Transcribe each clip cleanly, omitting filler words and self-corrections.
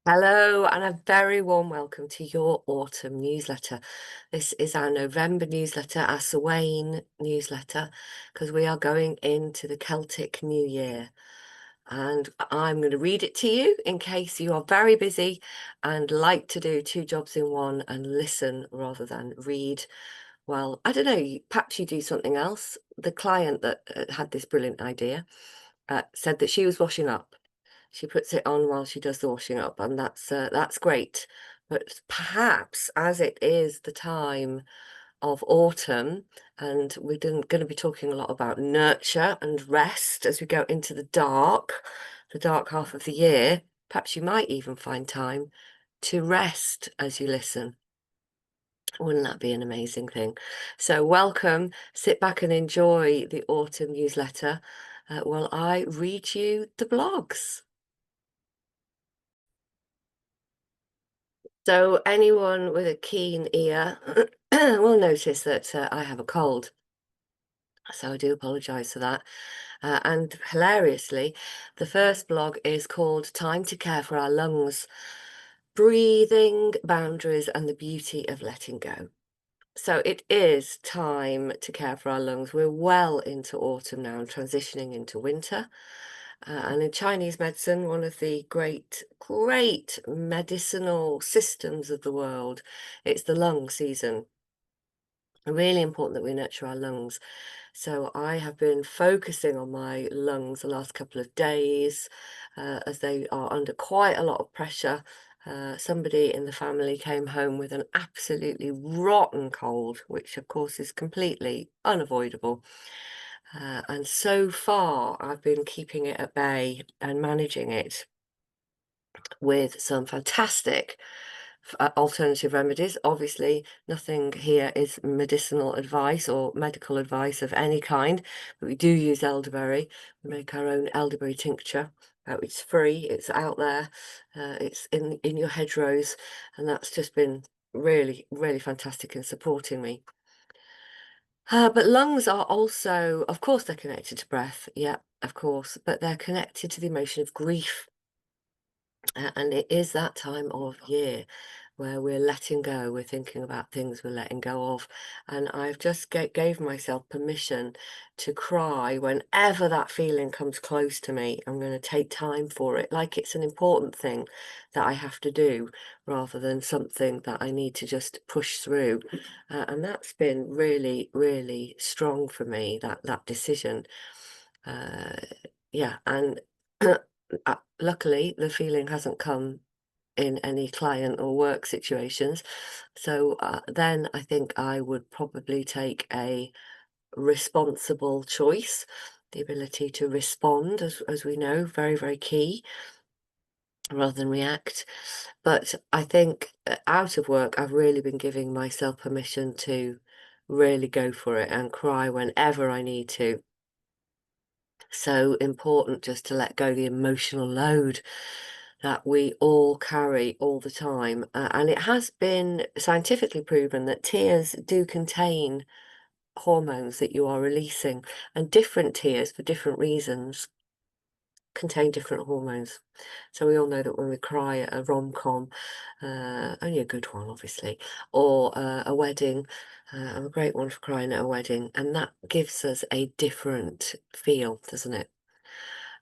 Hello, and a very warm welcome to your autumn newsletter. This is our November newsletter, our Samhain newsletter, because we are going into the Celtic New Year. And I'm going to read it to you in case you are very busy and like to do two jobs in one and listen rather than read. Well, I don't know, perhaps you do something else. The client that had this brilliant idea said that she was washing up. She puts it on while she does the washing up, and that's great. But perhaps as it is the time of autumn, and we're going to be talking a lot about nurture and rest as we go into the dark half of the year, perhaps you might even find time to rest as you listen. Wouldn't that be an amazing thing? So welcome, sit back and enjoy the autumn newsletter while I read you the blogs. So anyone with a keen ear will notice that I have a cold. So I do apologise for that. And hilariously, the first blog is called Time to Care for Our Lungs, Breathing, Boundaries and the Beauty of Letting Go. So it is time to care for our lungs. We're well into autumn now and transitioning into winter. And in Chinese medicine, one of the great medicinal systems of the world, it's the lung season. Really important that we nurture our lungs. So I have been focusing on my lungs the last couple of days as they are under quite a lot of pressure. Somebody in the family came home with an absolutely rotten cold, which of course is completely unavoidable. And so far, I've been keeping it at bay and managing it with some fantastic alternative remedies. Obviously, nothing here is medicinal advice or medical advice of any kind, but we do use elderberry. We make our own elderberry tincture. It's free, it's out there, it's in your hedgerows, and that's just been really, really fantastic in supporting me. But lungs are also, of course, they're connected to breath. Yeah, of course, but they're connected to the emotion of grief. And it is that time of year where we're letting go, we're thinking about things we're letting go of. And I've just gave myself permission to cry whenever that feeling comes close to me. I'm going to take time for it, like it's an important thing that I have to do rather than something that I need to just push through. And that's been really, really strong for me, that decision. Uh, yeah, and luckily the feeling hasn't come in any client or work situations. So then I think I would probably take a responsible choice. The ability to respond, as we know, very, very key, rather than react. But I think out of work, I've really been giving myself permission to really go for it and cry whenever I need to. So important just to let go the emotional load that we all carry all the time. And it has been scientifically proven that tears do contain hormones that you are releasing, and different tears for different reasons contain different hormones. So we all know that when we cry at a rom-com, only a good one, obviously, or a wedding, a great one for crying at a wedding, and that gives us a different feel, doesn't it?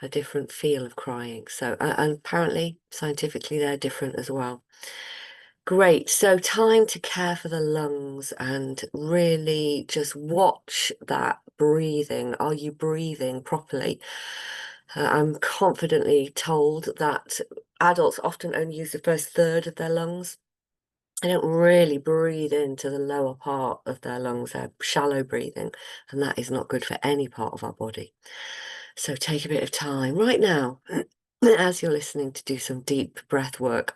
A different feel of crying. So, and apparently scientifically they're different as well. Great. So time to care for the lungs and really just watch that breathing. Are you breathing properly? I'm confidently told that adults often only use the first third of their lungs. They don't really breathe into the lower part of their lungs. They're shallow breathing, and that is not good for any part of our body. So take a bit of time right now as you're listening to do some deep breath work,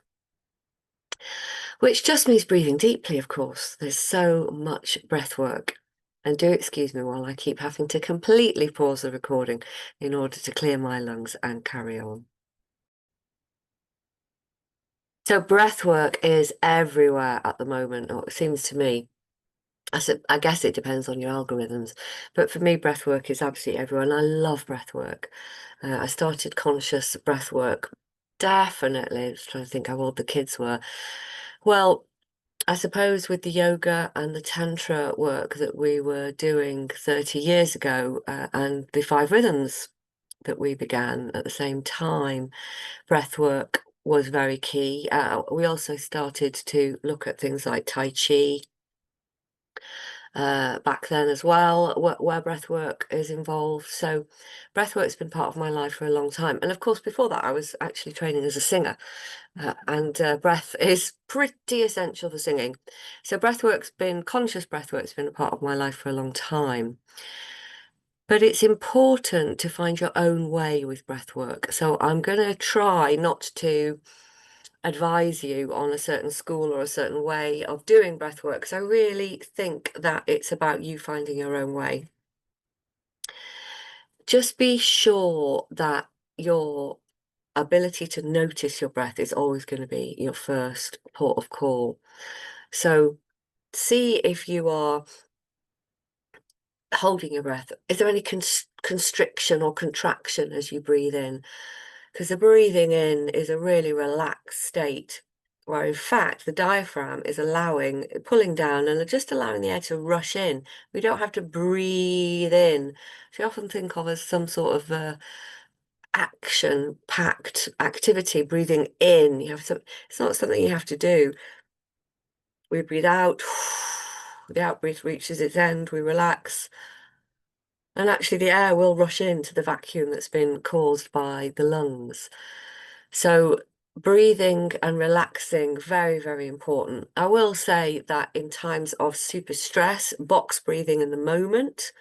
which just means breathing deeply, of course. There's so much breath work. And do excuse me while I keep having to completely pause the recording in order to clear my lungs and carry on. So breath work is everywhere at the moment, or it seems to me. I guess it depends on your algorithms, but for me, breath work is absolutely everywhere, and I love breath work. I started conscious breath work Definitely. I was trying to think how old the kids were. Well, I suppose with the yoga and the tantra work that we were doing 30 years ago, and the five rhythms that we began at the same time, breath work was very key. We also started to look at things like Tai Chi back then as well, where breath work is involved. So breath work's been part of my life for a long time. And of course, before that, I was actually training as a singer, and breath is pretty essential for singing. So conscious breath work's been a part of my life for a long time. But it's important to find your own way with breath work. So I'm going to try not to advise you on a certain school or a certain way of doing breath work, because I really think that it's about you finding your own way. Just be sure that your ability to notice your breath is always going to be your first port of call. So see if you are holding your breath. Is there any constriction or contraction as you breathe in? Because the breathing in is a really relaxed state, where in fact the diaphragm is pulling down and just allowing the air to rush in. We don't have to breathe in, which I often think of as some sort of action-packed activity. Breathing in, it's not something you have to do. We breathe out, the out breath reaches its end, we relax. And actually, the air will rush into the vacuum that's been caused by the lungs. So, breathing and relaxing, very, very important. I will say that in times of super stress, box breathing at the moment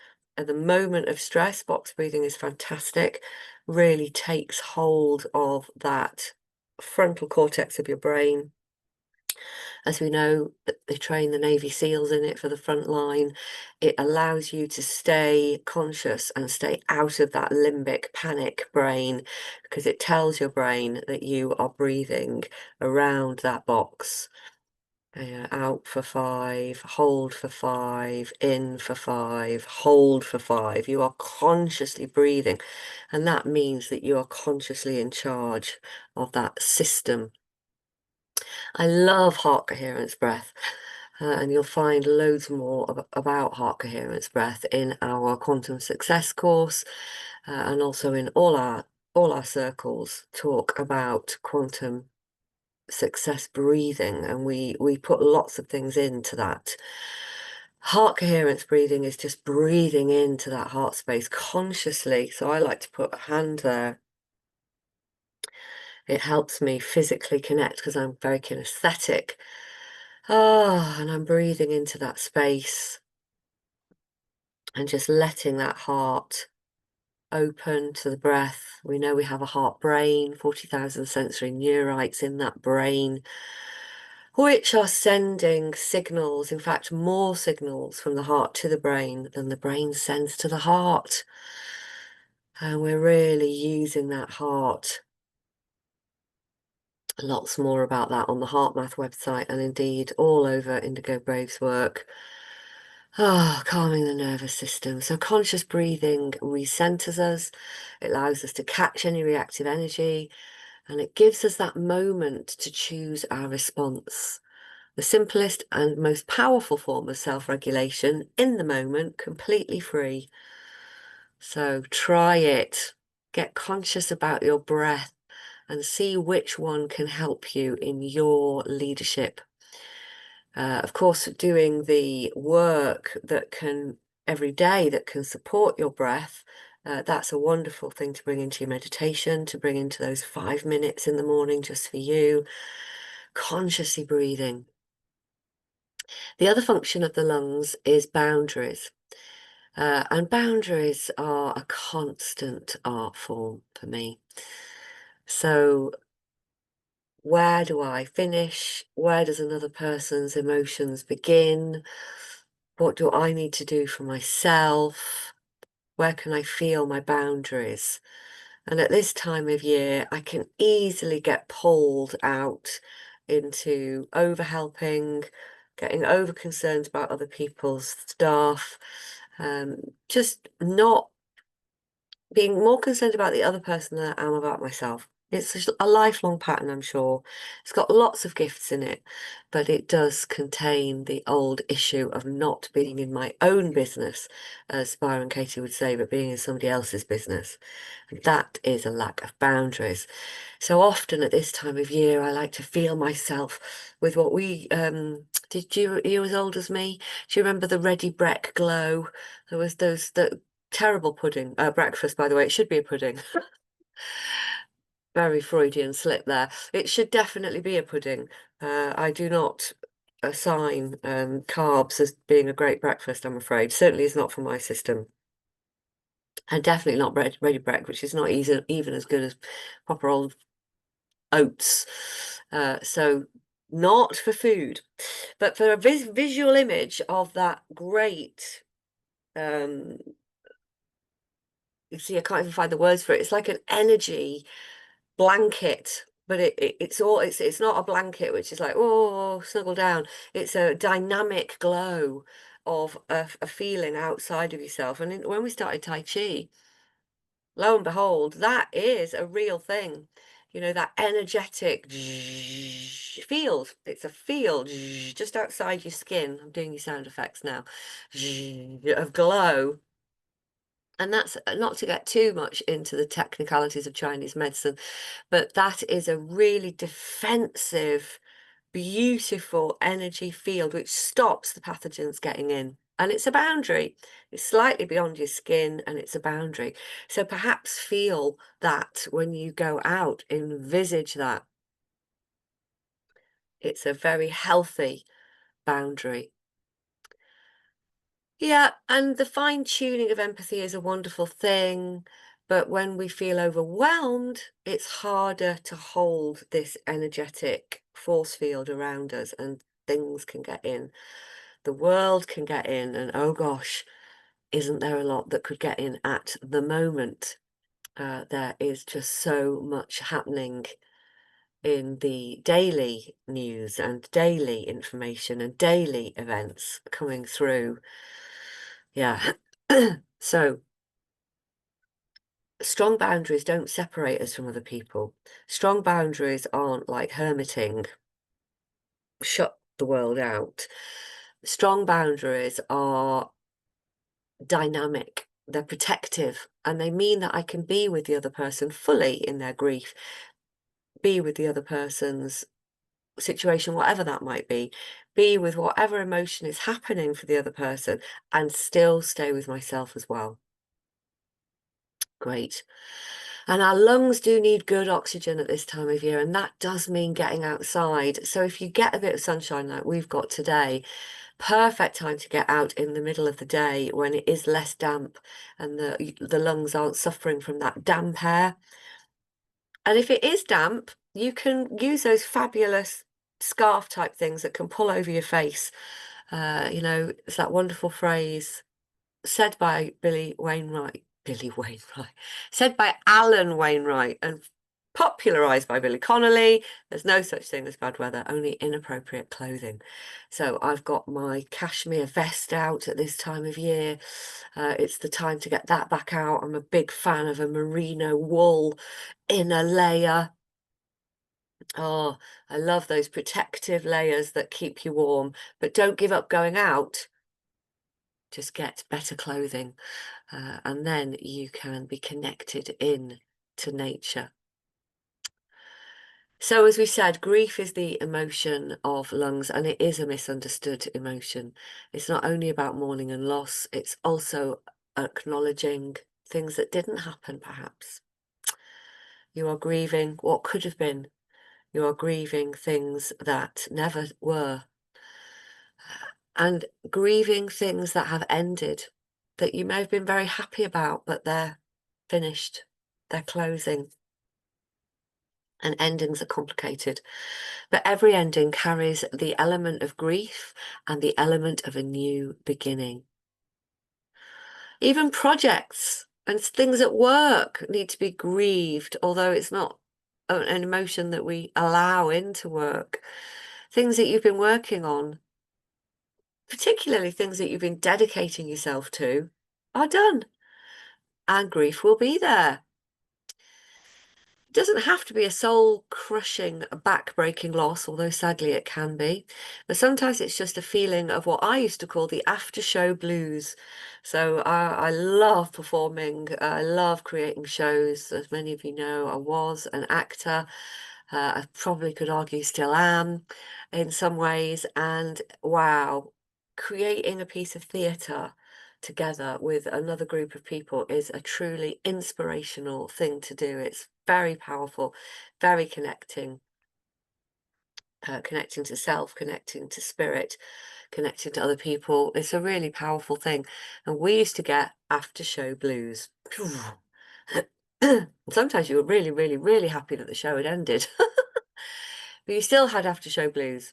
of stress, box breathing is fantastic, really takes hold of that frontal cortex of your brain. As we know, they train the Navy SEALs in it for the front line. It allows you to stay conscious and stay out of that limbic panic brain, because it tells your brain that you are breathing around that box. Out for 5, hold for 5, in for 5, hold for 5. You are consciously breathing, and that means that you are consciously in charge of that system. I love heart coherence breath, and you'll find loads more about heart coherence breath in our quantum success course, and also in all our circles talk about quantum success breathing, and we put lots of things into that. Heart coherence breathing is just breathing into that heart space consciously. So I like to put a hand there. It helps me physically connect because I'm very kinesthetic. And I'm breathing into that space and just letting that heart open to the breath. We know we have a heart brain, 40,000 sensory neurites in that brain, which are sending signals, in fact, more signals from the heart to the brain than the brain sends to the heart. And we're really using that heart. Lots more about that on the HeartMath website, and indeed all over Indigo Brave's work. Calming the nervous system. So conscious breathing recenters us. It allows us to catch any reactive energy, and it gives us that moment to choose our response. The simplest and most powerful form of self-regulation in the moment, completely free. So try it. Get conscious about your breath and see which one can help you in your leadership. Of course, doing the work every day that can support your breath, that's a wonderful thing to bring into your meditation, to bring into those 5 minutes in the morning just for you, consciously breathing. The other function of the lungs is boundaries. And boundaries are a constant art form for me. So where do I finish? Where does another person's emotions begin? What do I need to do for myself? Where can I feel my boundaries? And at this time of year, I can easily get pulled out into over-helping, getting over-concerned about other people's stuff, just not being more concerned about the other person than I am about myself. It's a lifelong pattern, I'm sure. It's got lots of gifts in it, but it does contain the old issue of not being in my own business, as Byron Katie would say, but being in somebody else's business. And that is a lack of boundaries. So often at this time of year, I like to feel myself with what we did you are you as old as me? Do you remember the Ready Breck glow? There was those the terrible pudding, breakfast, by the way. It should be a pudding. Very Freudian slip there. It should definitely be a pudding. I do not assign carbs as being a great breakfast, I'm afraid. Certainly is not for my system. And definitely not ready bread, which is not even as good as proper old oats. So not for food, but for a visual image of that great, um, you see, I can't even find the words for it. It's like an energy blanket, but it's not a blanket which is like, oh, snuggle down. It's a dynamic glow of a feeling outside of yourself. And when we started Tai Chi, lo and behold, that is a real thing. You know, that energetic field. It's a field just outside your skin. I'm doing your sound effects now. Of glow. And that's not to get too much into the technicalities of Chinese medicine, but that is a really defensive, beautiful energy field which stops the pathogens getting in. And it's a boundary. It's slightly beyond your skin and it's a boundary. So perhaps feel that when you go out, envisage that. It's a very healthy boundary. Yeah, and the fine tuning of empathy is a wonderful thing, but when we feel overwhelmed, it's harder to hold this energetic force field around us, and things can get in. The world can get in, and oh gosh, isn't there a lot that could get in at the moment? There is just so much happening in the daily news and daily information and daily events coming through. Yeah. So strong boundaries don't separate us from other people. Strong boundaries aren't like hermiting, shut the world out. Strong boundaries are dynamic, they're protective, and they mean that I can be with the other person fully in their grief, be with the other person's situation, whatever that might be with whatever emotion is happening for the other person, and still stay with myself as well. Great. And our lungs do need good oxygen at this time of year, and that does mean getting outside. So if you get a bit of sunshine like we've got today, perfect time to get out in the middle of the day when it is less damp and the lungs aren't suffering from that damp air. And if it is damp, you can use those fabulous scarf type things that can pull over your face. It's that wonderful phrase said by Billy Wainwright, said by Alan Wainwright and popularized by Billy Connolly. There's no such thing as bad weather, only inappropriate clothing. So I've got my cashmere vest out at this time of year. It's the time to get that back out. I'm a big fan of a merino wool inner layer. Oh, I love those protective layers that keep you warm, but don't give up going out. Just get better clothing, and then you can be connected in to nature. So as we said, grief is the emotion of lungs, and it is a misunderstood emotion. It's not only about mourning and loss, it's also acknowledging things that didn't happen, perhaps. You are grieving what could have been. You are grieving things that never were. And grieving things that have ended, that you may have been very happy about, but they're finished, they're closing. And endings are complicated. But every ending carries the element of grief and the element of a new beginning. Even projects and things at work need to be grieved, although it's not an emotion that we allow into work. Things that you've been working on, particularly things that you've been dedicating yourself to, are done. And grief will be there. It doesn't have to be a soul-crushing, back-breaking loss, although sadly it can be. But sometimes it's just a feeling of what I used to call the after-show blues. So I love performing. I love creating shows. As many of you know, I was an actor. I probably could argue still am in some ways. And wow, creating a piece of theatre together with another group of people is a truly inspirational thing to do. It's very powerful, very connecting, connecting to self, connecting to spirit, connecting to other people. It's a really powerful thing. And we used to get after show blues. Sometimes you were really, really, really happy that the show had ended, but you still had after show blues.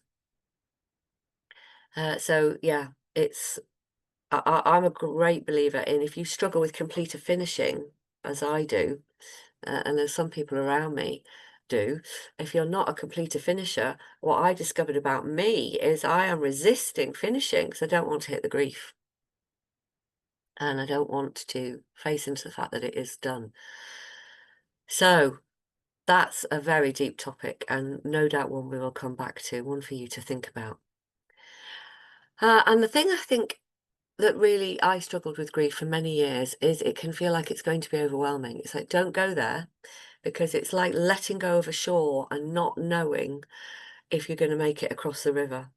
So yeah, I'm a great believer in, if you struggle with completer finishing, as I do, and as some people around me do, if you're not a completer finisher, what I discovered about me is I am resisting finishing because I don't want to hit the grief. And I don't want to face into the fact that it is done. So that's a very deep topic, and no doubt one we will come back to, one for you to think about. And the thing I think that really I struggled with grief for many years is it can feel like it's going to be overwhelming. It's like, don't go there, because it's like letting go of a shore and not knowing if you're going to make it across the river.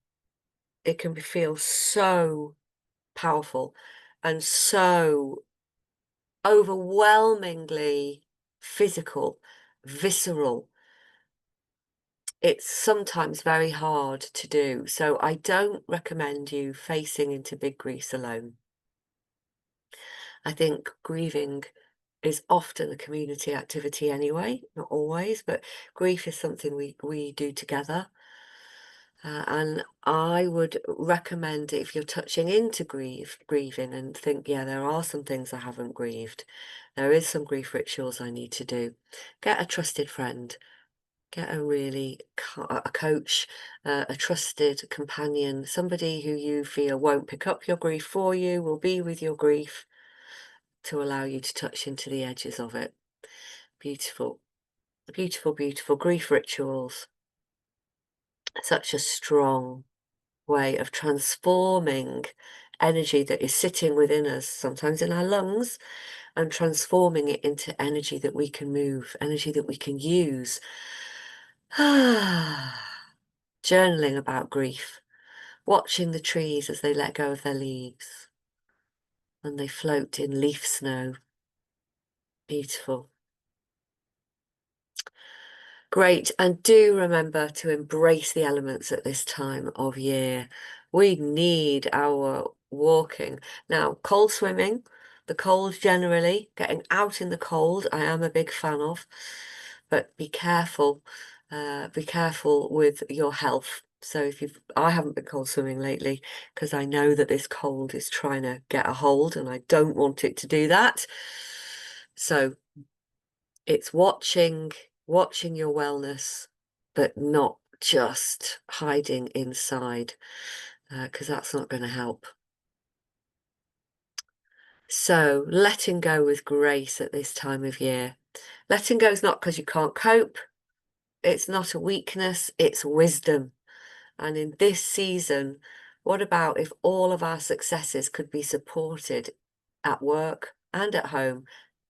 It can feel so powerful and so overwhelmingly physical, visceral. It's sometimes very hard to do. So I don't recommend you facing into big griefs alone. I think grieving is often a community activity anyway, not always, but grief is something we do together. And I would recommend, if you're touching into grieving and think, yeah, there are some things I haven't grieved. There is some grief rituals I need to do. Get a trusted friend, get a coach, a trusted companion, somebody who you feel won't pick up your grief for you, will be with your grief to allow you to touch into the edges of it. Beautiful, beautiful, beautiful grief rituals. Such a strong way of transforming energy that is sitting within us, sometimes in our lungs, and transforming it into energy that we can move, energy that we can use. Journaling about grief, watching the trees as they let go of their leaves and they float in leaf snow. Beautiful. Great, and do remember to embrace the elements at this time of year. We need our walking. Now, cold swimming, the cold generally, getting out in the cold, I am a big fan of, but be careful. Be careful with your health. So I haven't been cold swimming lately because I know that this cold is trying to get a hold and I don't want it to do that. So it's watching your wellness, but not just hiding inside, because that's not going to help. So letting go with grace at this time of year. Letting go is not because you can't cope. It's not a weakness, it's wisdom. And in this season, what about if all of our successes could be supported at work and at home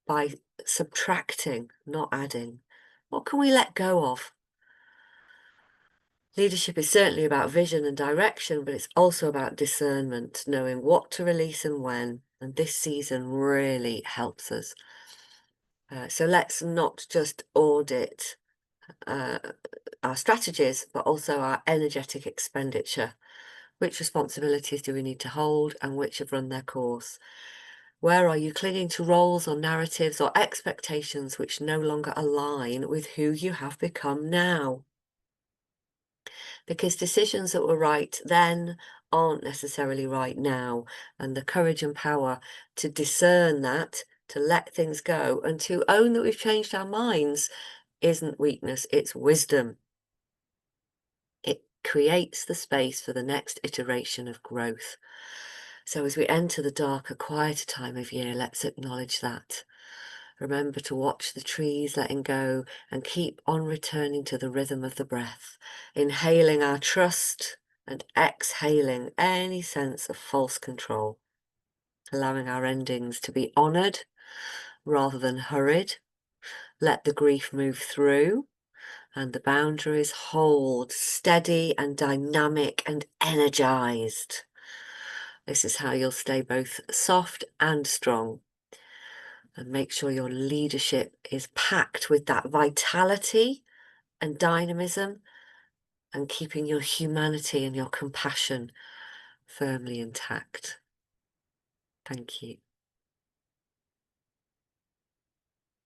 by subtracting, not adding? What can we let go of? Leadership is certainly about vision and direction, but it's also about discernment, knowing what to release and when. And this season really helps us. So let's not just audit our strategies, but also our energetic expenditure. Which responsibilities do we need to hold and which have run their course? Where are you clinging to roles or narratives or expectations which no longer align with who you have become now? Because decisions that were right then aren't necessarily right now. And the courage and power to discern that, to let things go, and to own that we've changed our minds isn't weakness, it's wisdom. It creates the space for the next iteration of growth. So as we enter the darker, quieter time of year, let's acknowledge that. Remember to watch the trees letting go and keep on returning to the rhythm of the breath, inhaling our trust and exhaling any sense of false control, allowing our endings to be honoured rather than hurried. Let the grief move through and the boundaries hold steady and dynamic and energized. This is how you'll stay both soft and strong. And make sure your leadership is packed with that vitality and dynamism, and keeping your humanity and your compassion firmly intact. Thank you.